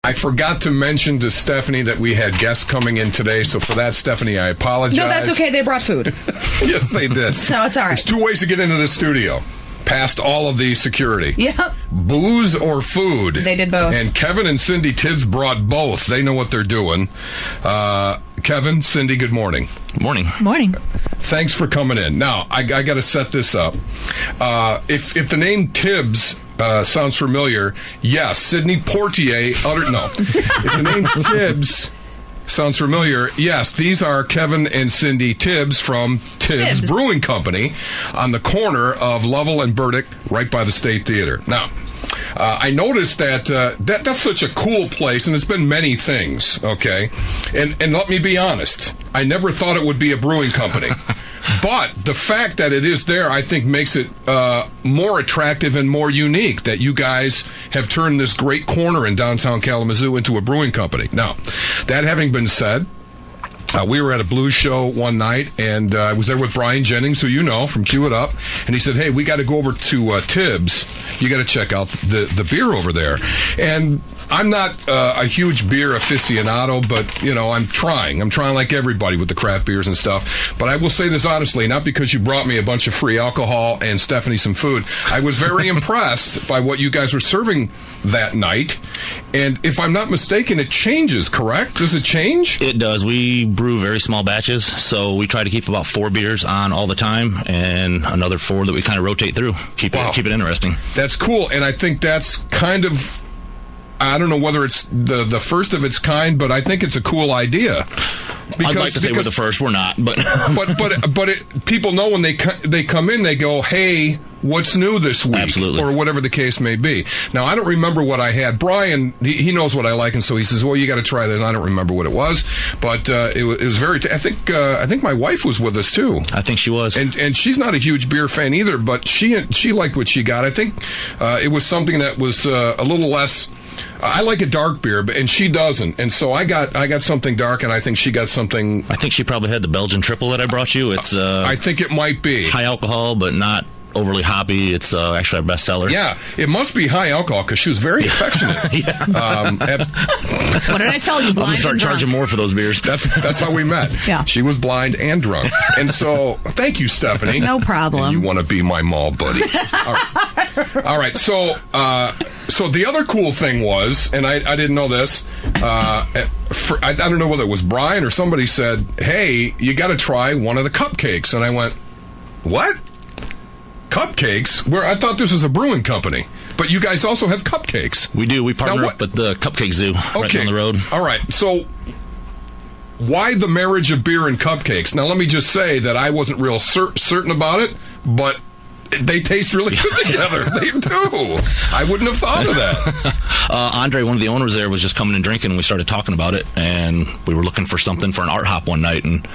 I forgot to mention to Stephanie that we had guests coming in today, so for that, Stephanie, I apologize. No, that's okay. They brought food. Yes, they did. So it's all right. There's 2 ways to get into the studio. Past all of the security. Yep. Booze or food. They did both. And Kevin and Cindy Tibbs brought both. They know what they're doing. Kevin, Cindy, good morning. Morning. Morning. Thanks for coming in. Now, I got to set this up. If the name Tibbs sounds familiar, yes, Sidney Portier uttered no. If the name Tibbs sounds familiar, yes, these are Kevin and Cindy Tibbs from Tibbs Brewing Company on the corner of Lovell and Burdick, right by the State Theater. Now, I noticed that that's such a cool place, and it's been many things, okay? And let me be honest, I never thought it would be a brewing company. But the fact that it is there, I think, makes it more attractive and more unique that you guys have turned this great corner in downtown Kalamazoo into a brewing company. Now, that having been said, we were at a blues show one night, and I was there with Brian Jennings, who you know from Cue It Up, and he said, hey, we got to go over to Tibbs. You got to check out the beer over there. And I'm not a huge beer aficionado, but, you know, I'm trying. I'm trying like everybody with the craft beers and stuff. But I will say this honestly, not because you brought me a bunch of free alcohol and Stephanie some food. I was very impressed by what you guys were serving that night. And if I'm not mistaken, it changes, correct? Does it change? It does. We brew very small batches, so we try to keep about 4 beers on all the time and another 4 that we kind of rotate through. Keep it interesting. That's cool. And I think that's kind of, I don't know whether it's the first of its kind, but I think it's a cool idea. I'd like to say we're the first. We're not, but people know when they come in, they go, "Hey, what's new this week?" Absolutely. Or whatever the case may be. Now, I don't remember what I had. Brian, he knows what I like, and so he says, "Well, you got to try this." I don't remember what it was, but it was very. I think my wife was with us too. I think she was, and she's not a huge beer fan either, but she liked what she got. I think it was something that was a little less. I like a dark beer, and she doesn't, and so I got something dark, and I think she got something. I think she probably had the Belgian triple that I brought you. It's I think it might be high alcohol, but not overly hoppy. It's actually our best seller. Yeah, it must be high alcohol because she was very affectionate. What did I tell you? Blind I'm gonna start charging more for those beers. That's how we met. Yeah, she was blind and drunk, and so thank you, Stephanie. No problem. And you want to be my mall buddy? All right. So the other cool thing was, and I didn't know this. I don't know whether it was Brian or somebody said, "Hey, you got to try one of the cupcakes," and I went, "What? Cupcakes? Where I thought this was a brewing company, but you guys also have cupcakes." We do. We partner up with the Cupcake Zoo right down the road. All right. So why the marriage of beer and cupcakes? Now, let me just say that I wasn't real certain about it, but they taste really good together. They do. I wouldn't have thought of that. Andre, one of the owners there, was just coming and drinking, and we started talking about it, and we were looking for something for an art hop one night, and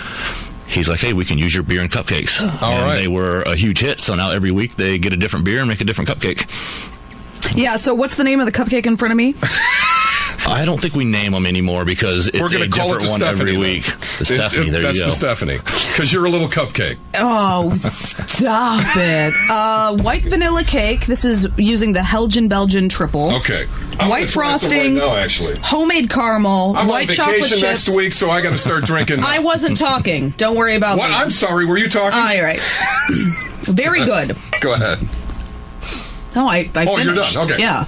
he's like, "Hey, we can use your beer and cupcakes." All right. They were a huge hit, so now every week they get a different beer and make a different cupcake. Yeah, so what's the name of the cupcake in front of me? I don't think we name them anymore because it's We're a gonna call different it the one Stephanie, every week. The Stephanie, there you go. That's the Stephanie, because you're a little cupcake. Oh, stop it. White vanilla cake. This is using the Belgian triple. Okay. White frosting. Right now, actually. Homemade caramel. I'm white on chocolate vacation chips. next week, so I got to start drinking. I wasn't talking. Don't worry about what? me. I'm sorry. Were you talking? Oh, you're right. Very good. Go ahead. Oh, I finished. Oh, you're done. Okay. Yeah.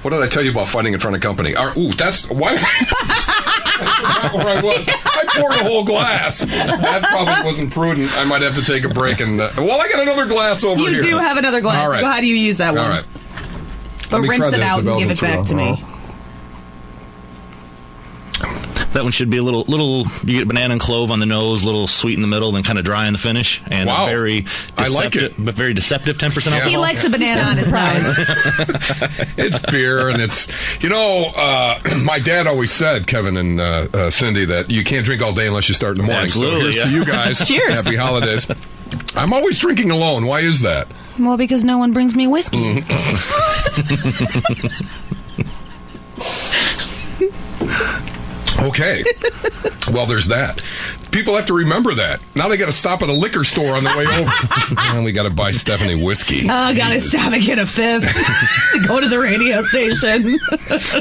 What did I tell you about fighting in front of company? That's why. Where I was. I poured a whole glass. That probably wasn't prudent. I might have to take a break and. I got another glass over here. You do have another glass. All right. How do you use that one? All right. But rinse it out and give it back to me. That one should be a little. You get banana and clove on the nose, a little sweet in the middle, then kind of dry in the finish, and wow. very deceptive, I like it. But very deceptive 10% alcohol. He likes a banana on his nose. It's beer, and it's my dad always said, Kevin and Cindy, that you can't drink all day unless you start in the morning. Absolutely, so here's to you guys. Cheers. Happy holidays. I'm always drinking alone. Why is that? Well, because no one brings me whiskey. Okay. Well, there's that. People have to remember that. Now they got to stop at a liquor store on the way over. And we got to buy Stephanie whiskey. Oh, got to stop and get a fifth. Go to the radio station.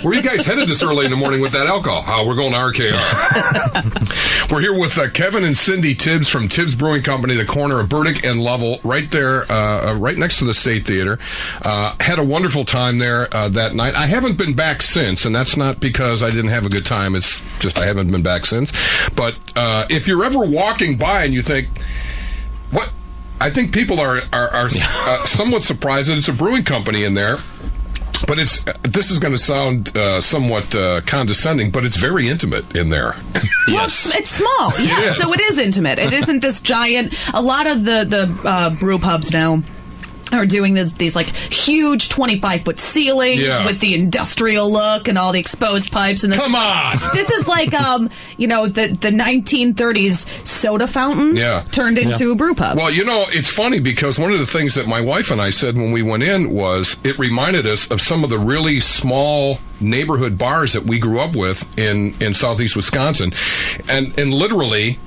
Where are you guys headed this early in the morning with that alcohol? We're going to RKR. We're here with Kevin and Cindy Tibbs from Tibbs Brewing Company, the corner of Burdick and Lovell, right there, right next to the State Theater. Had a wonderful time there that night. I haven't been back since, and that's not because I didn't have a good time. It's just I haven't been back since. But if you're ever walking by and you think, what? I think people are somewhat surprised that it's a brewing company in there. But this is going to sound somewhat condescending, but it's very intimate in there. Yes. Well, it's small. Yeah, so it is intimate. It isn't this giant. A lot of the brew pubs now are doing these like huge 25-foot ceilings with the industrial look and all the exposed pipes. And Come on! This is like the 1930s soda fountain turned into a brew pub. Well, it's funny because one of the things that my wife and I said when we went in was it reminded us of some of the really small neighborhood bars that we grew up with in southeast Wisconsin. And literally,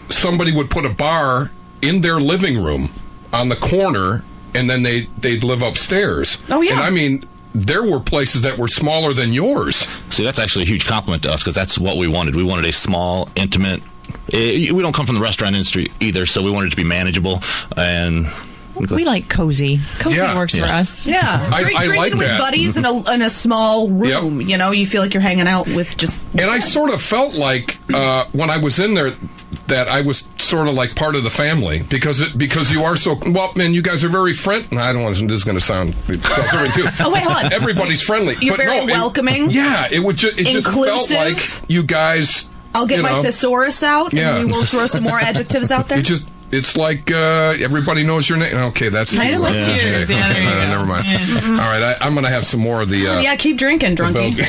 somebody would put a bar in their living room on the corner, and then they'd live upstairs. Oh, yeah. And I mean, there were places that were smaller than yours. See, that's actually a huge compliment to us because that's what we wanted. We wanted a small, intimate... We don't come from the restaurant industry either, so we wanted it to be manageable and... We like cozy. Cozy works for us. Yeah. Drinking like with that. buddies in a small room. Yep. You feel like you're hanging out with just... And I sort of felt like when I was in there that I was sort of like part of the family because you are so... Well, man, you guys are very friendly. I don't want to... This is going to sound self-serving, too. Oh, wait, hold on. Everybody's friendly. You're very welcoming. It just felt like you guys... I'll get my thesaurus out and we will throw some more adjectives out there. It's like everybody knows your name. Okay, that's too much. Cheers. Yeah, there you go. Never mind. All right, I'm going to have some more of the... keep drinking, drunkie.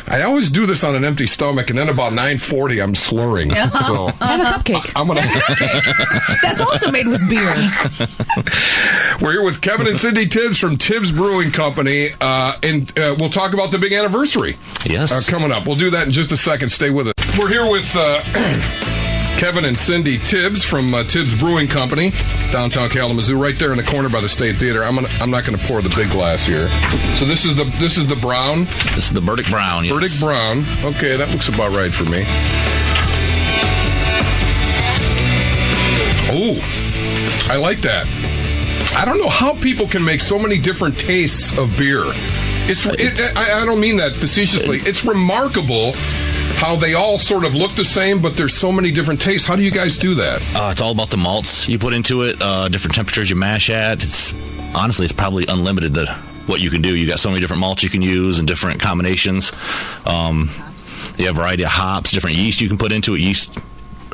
I always do this on an empty stomach, and then about 9:40, I'm slurring. So have a cupcake. I'm gonna. That's also made with beer. We're here with Kevin and Cindy Tibbs from Tibbs Brewing Company, and we'll talk about the big anniversary. Yes, coming up. We'll do that in just a second. Stay with us. We're here with Kevin and Cindy Tibbs from Tibbs Brewing Company, downtown Kalamazoo, right there in the corner by the State Theater. I'm not going to pour the big glass here. So this is the brown. This is the Burdick Brown. Yes. Burdick Brown. Okay, that looks about right for me. Oh, I like that. I don't know how people can make so many different tastes of beer. I don't mean that facetiously. It's remarkable how they all sort of look the same, but there's so many different tastes. How do you guys do that? It's all about the malts you put into it, different temperatures you mash at. It's probably unlimited what you can do. You got so many different malts you can use and different combinations. You have a variety of hops, different yeast you can put into it. Yeast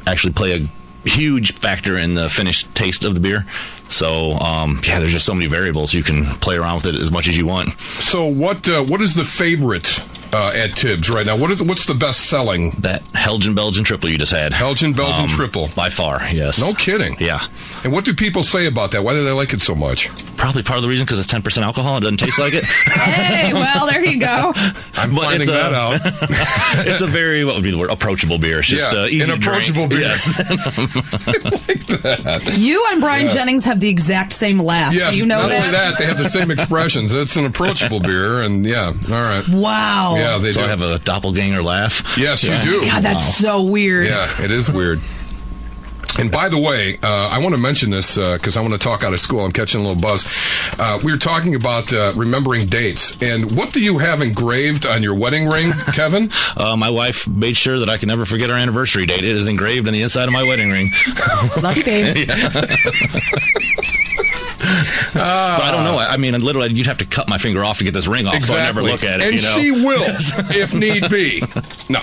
actually play a huge factor in the finished taste of the beer. So, there's just so many variables. You can play around with it as much as you want. So what is the favorite at Tibbs right now? What's the best selling? That Helgen Belgian triple you just had. Helgen Belgian triple. By far, yes. No kidding. Yeah. And what do people say about that? Why do they like it so much? Probably part of the reason because it's 10% alcohol. It doesn't taste like it. Hey, well, there you go. I'm finding that out. It's a very, what would be the word, approachable beer. It's just easy an approachable drink. beer. Yes. I like that. You and Brian Jennings have the exact same laugh. Yes, do you know not that? only that, they have the same expressions. It's an approachable beer, and all right. Wow. Yeah, they do. I have a doppelganger laugh. Yes, you do. God, that's so weird. Yeah, it is weird. And by the way, I want to mention this because I want to talk out of school. I'm catching a little buzz. We were talking about remembering dates. And what do you have engraved on your wedding ring, Kevin? My wife made sure that I can never forget our anniversary date. It is engraved on the inside of my wedding ring. Love you, babe. But I don't know. I mean, literally, you'd have to cut my finger off to get this ring off, so I never look at it. And she will, if need be. No.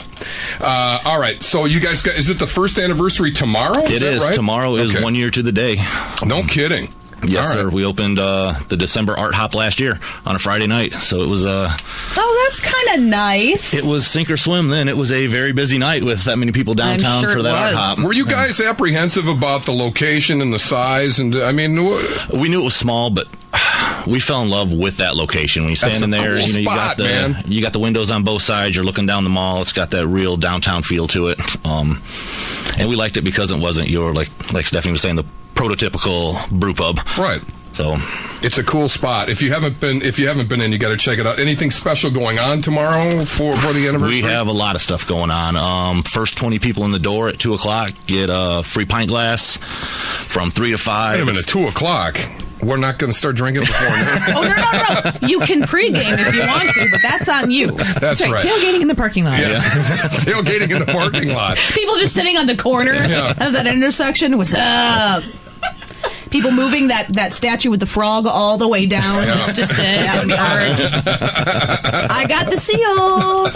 All right. So you guys got, is it the first anniversary tomorrow? It is. Right? Tomorrow is 1 year to the day. No kidding. Yes, sir. We opened the December Art Hop last year on a Friday night, so it was oh, that's kind of nice. It was sink or swim then. It was a very busy night with that many people downtown for that Art Hop. Were you guys apprehensive about the location and the size? And I mean, we knew it was small, but we fell in love with that location. When you stand in there, cool you got the windows on both sides. You're looking down the mall. It's got that real downtown feel to it. And we liked it because it wasn't your like Stephanie was saying, the prototypical brew pub. Right. So it's a cool spot. If you haven't been in, you got to check it out. Anything special going on tomorrow for the anniversary? We have a lot of stuff going on. First 20 people in the door at 2:00 get a free pint glass from 3 to 5. Wait a minute, 2:00. We're not going to start drinking before noon. Oh, no. You can pregame if you want to, but that's on you. That's right. Tailgating in the parking lot. Yeah. Tailgating in the parking lot. People just sitting on the corner of that intersection. What's up? People moving that statue with the frog all the way down just to sit and purge. I got the seal.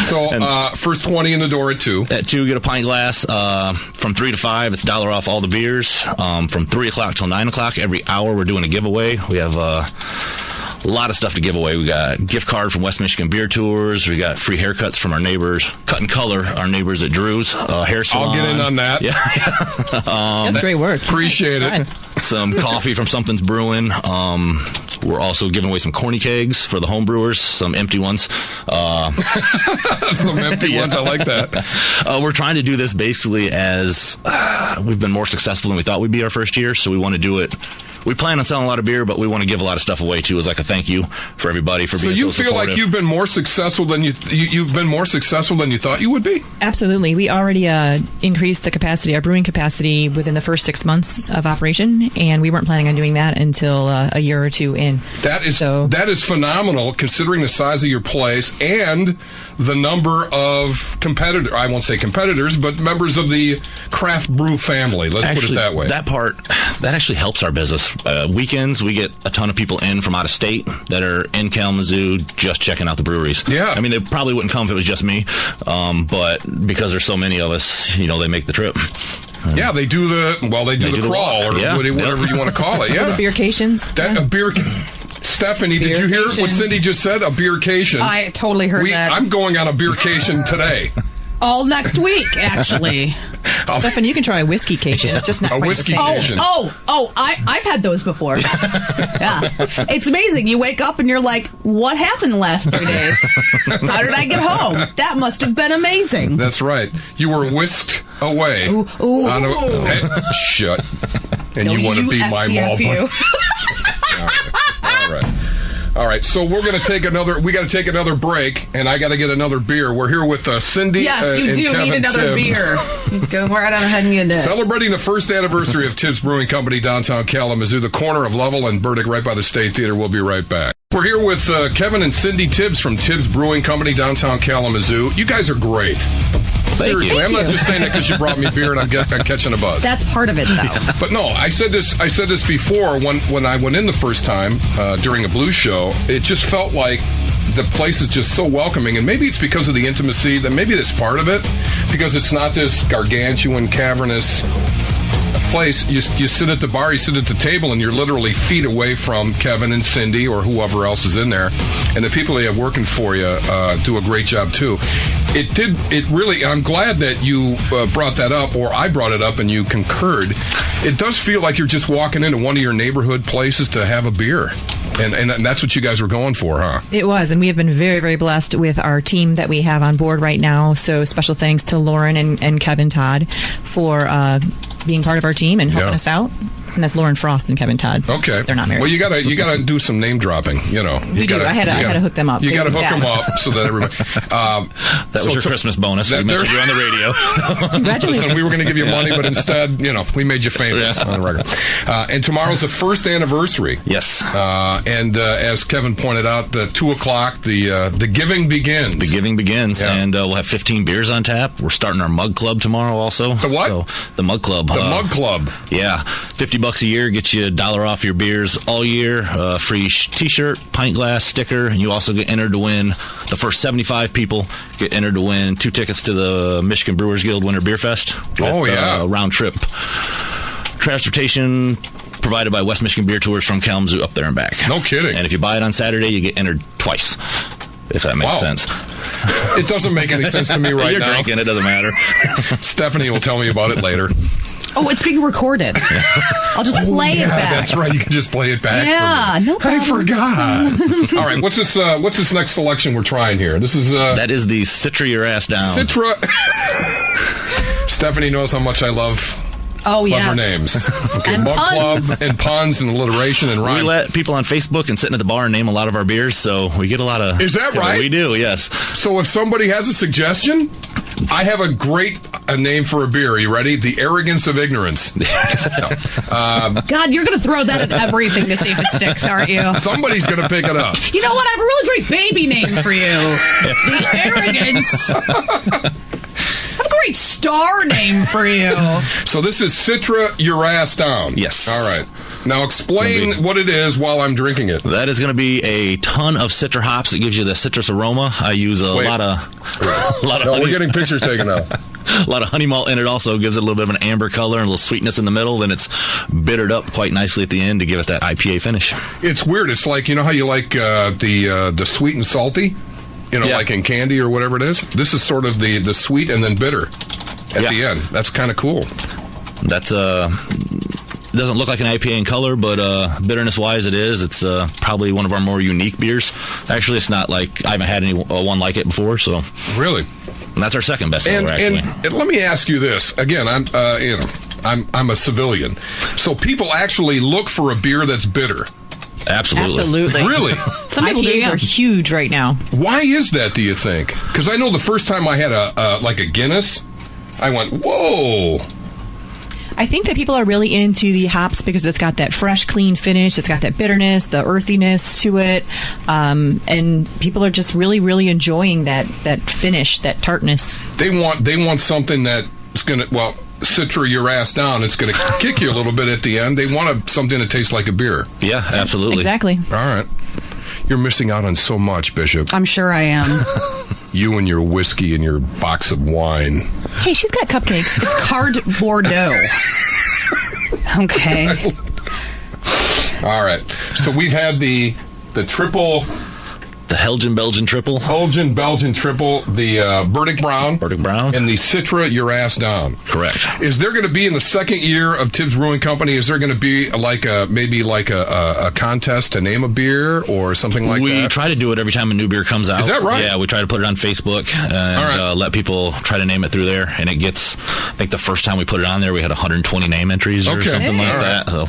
So, first 20 in the door at 2. At 2, get a pint glass. From 3 to 5, it's $1 off all the beers. From 3 o'clock till 9 o'clock, every hour we're doing a giveaway. We have a lot of stuff to give away. We got gift card from West Michigan Beer Tours. We got free haircuts from our neighbors, Cut and Color, our neighbors at Drew's Hair Salon. I'll get in on that. Yeah. That's great work. Appreciate it. Some coffee from Something's Brewing. We're also giving away some corny kegs for the home brewers, some empty ones. Some empty ones, I like that. We're trying to do this basically as we've been more successful than we thought we'd be our first year, so we want to do it. We plan on selling a lot of beer, but we want to give a lot of stuff away too, as like a thank you for everybody for being so supportive. So you feel like you've been more successful than you've been more successful than you thought you would be? Absolutely. We already increased the capacity, our brewing capacity, within the first 6 months of operation, and we weren't planning on doing that until a year or two in. That is phenomenal, considering the size of your place and the number of competitors. I won't say competitors, but members of the craft brew family. Let's put it that way. That actually helps our business. Weekends, we get a ton of people in from out of state that are in Kalamazoo just checking out the breweries. Yeah. I mean, they probably wouldn't come if it was just me, but because there's so many of us, they make the trip. Yeah, they do the crawl or whatever you want to call it. Yeah. The beercations. Stephanie, did you hear what Cindy just said? A beercation. I totally heard that. I'm going on a beercation today. All next week, actually. Stephanie, you can try a whiskey-cation. It's just not a whiskey-cation. I've had those before. Yeah. It's amazing. You wake up and you're like, what happened the last 3 days? How did I get home? That must have been amazing. That's right. You were whisked away. Ooh. Shut. And you want to be my mall boy. All right, so we're going to take another break, and I got to get another beer. We're here with Cindy. Yes, you do Kevin need another Tibbs. beer. Go right on ahead and get it. Celebrating the first anniversary of Tibbs Brewing Company, downtown Kalamazoo, the corner of Level and Burdick, right by the State Theater. We'll be right back. We're here with Kevin and Cindy Tibbs from Tibbs Brewing Company, downtown Kalamazoo. You guys are great. Seriously, I'm not just saying that because you brought me beer and I'm catching a buzz. That's part of it, though. But no, I said this before when I went in the first time during a blues show. It just felt like the place is just so welcoming, and maybe it's because of the intimacy. That maybe that's part of it, because it's not this gargantuan, cavernous place. You sit at the bar, you sit at the table, and you're literally feet away from Kevin and Cindy or whoever else is in there, and the people they have working for you do a great job too. It really, I'm glad that you brought that up, or I brought it up and you concurred. It does feel like you're just walking into one of your neighborhood places to have a beer. And that's what you guys were going for, huh? It was, and we have been very, very blessed with our team that we have on board right now. So special thanks to Lauren and Kevin Todd for being part of our team and helping us out. And that's Lauren Frost and Kevin Todd. Okay, they're not married. Well, you gotta do some name dropping. We do. I had to hook them up. You got to hook them up so that everybody. That was your Christmas bonus. We mentioned you on the radio. Congratulations! Listen, we were going to give you money, but instead, we made you famous on the record. And tomorrow's the first anniversary. Yes. And as Kevin pointed out, 2:00, the giving begins. The giving begins, and we'll have 15 beers on tap. We're starting our mug club tomorrow, also. The what? So, the mug club. The mug club. Yeah, $50 a year gets you $1 off your beers all year. Free T-shirt, pint glass, sticker, and you also get entered to win. The first 75 people get entered to win 2 tickets to the Michigan Brewers Guild Winter Beer Fest. With, round trip transportation provided by West Michigan Beer Tours from Kalamazoo up there and back. No kidding. And if you buy it on Saturday, you get entered twice. If that makes sense. It doesn't make any sense to me right now. You're drinking, it doesn't matter. Stephanie will tell me about it later. Oh, it's being recorded. I'll just play it back. That's right. You can just play it back. Yeah, for me. no problem. I forgot. All right, what's this next selection we're trying here? This is that is the Citra Your Ass Down. Citra. Stephanie knows how much I love. Clever names. Okay, and Mug puns. Club and puns and alliteration and rhyme. We let people on Facebook and sitting at the bar and name a lot of our beers, so we get a lot of... Is that right? We do, yes. So if somebody has a suggestion, I have a great name for a beer. Are you ready? The Arrogance of Ignorance. God, you're going to throw that at everything to see if it sticks, aren't you? Somebody's going to pick it up. You know what? I have a really great baby name for you. The Arrogance. I have a great star name for you. So this is Citra Your Ass Down. Yes. All right. Now explain what it is while I'm drinking it. That is going to be a ton of citra hops. It gives you the citrus aroma. I use a lot of No, we're getting pictures taken out. A lot of honey malt in it also gives it a little bit of an amber color and a little sweetness in the middle. Then it's bittered up quite nicely at the end to give it that IPA finish. It's weird. It's like, you know how you like the sweet and salty? You know, like in candy or whatever it is? This is sort of the sweet and then bitter at the end. That's kind of cool. That's doesn't look like an IPA in color, but bitterness-wise it is. It's probably one of our more unique beers. Actually, it's not like I haven't had one like it before. So really, and that's our second best seller. Actually, and let me ask you this again. I'm a civilian, so people actually look for a beer that's bitter. Absolutely. Really? Some IPAs are huge right now. Why is that, do you think? Because I know the first time I had a Guinness, I went, whoa. I think that people are really into the hops because it's got that fresh, clean finish. It's got that bitterness, the earthiness to it. And people are just really, really enjoying that finish, that tartness. They want something that's going to, Citra Your Ass Down. It's going to kick you a little bit at the end. They want something that tastes like a beer. Yeah, absolutely. Exactly. All right. You're missing out on so much, Bishop. I'm sure I am. You and your whiskey and your box of wine. Hey, she's got cupcakes. It's Card Bordeaux. Okay. All right. So we've had the triple... The Helgen Belgian Triple. Helgen Belgian Triple, the Burdick Brown. Burdick Brown. And the Citra Your Ass Down. Correct. Is there going to be, in the second year of Tibbs Brewing Company, is there going to be maybe a contest to name a beer or something like that? We try to do it every time a new beer comes out. Is that right? Yeah, we try to put it on Facebook and let people try to name it through there. And it gets, I think the first time we put it on there, we had 120 name entries or something like that. So.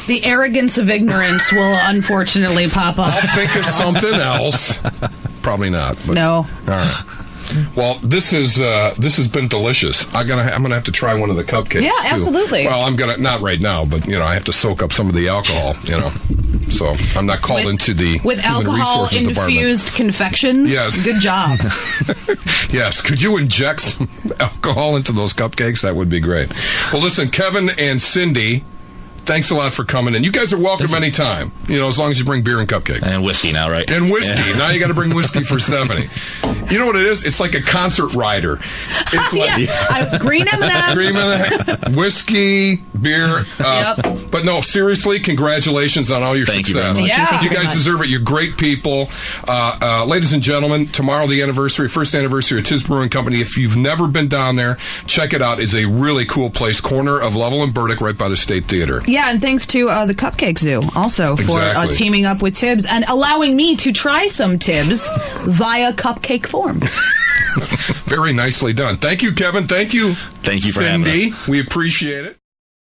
The Arrogance of Ignorance will unfortunately pop up. I'll think of something else. Probably not. But, no. All right. Well, this has been delicious. I'm gonna have to try one of the cupcakes. Yeah, too. absolutely. Well, I'm gonna not right now, but I have to soak up some of the alcohol. So I'm not called into the with alcohol infused confections. Yes, good job. Yes, could you inject some alcohol into those cupcakes? That would be great. Well, listen, Kevin and Cindy, thanks a lot for coming in. You guys are welcome anytime, as long as you bring beer and cupcake. And whiskey now, right? And whiskey. Yeah. Now you got to bring whiskey for Stephanie. You know what it is? It's like a concert rider. It's like green M&Ms. Green M&Ms, whiskey, beer. But no, seriously, congratulations on all your success. You very much. Yeah. You guys deserve it. You're great people. Ladies and gentlemen, tomorrow the first anniversary of Tibbs Brewing Company. If you've never been down there, check it out. It's a really cool place. Corner of Level and Burdick, right by the State Theater. Yeah, and thanks to the Cupcake Zoo also for teaming up with Tibbs and allowing me to try some Tibbs via cupcake form. Very nicely done. Thank you, Kevin. Thank you. Thank you for Cindy. having us. We appreciate it.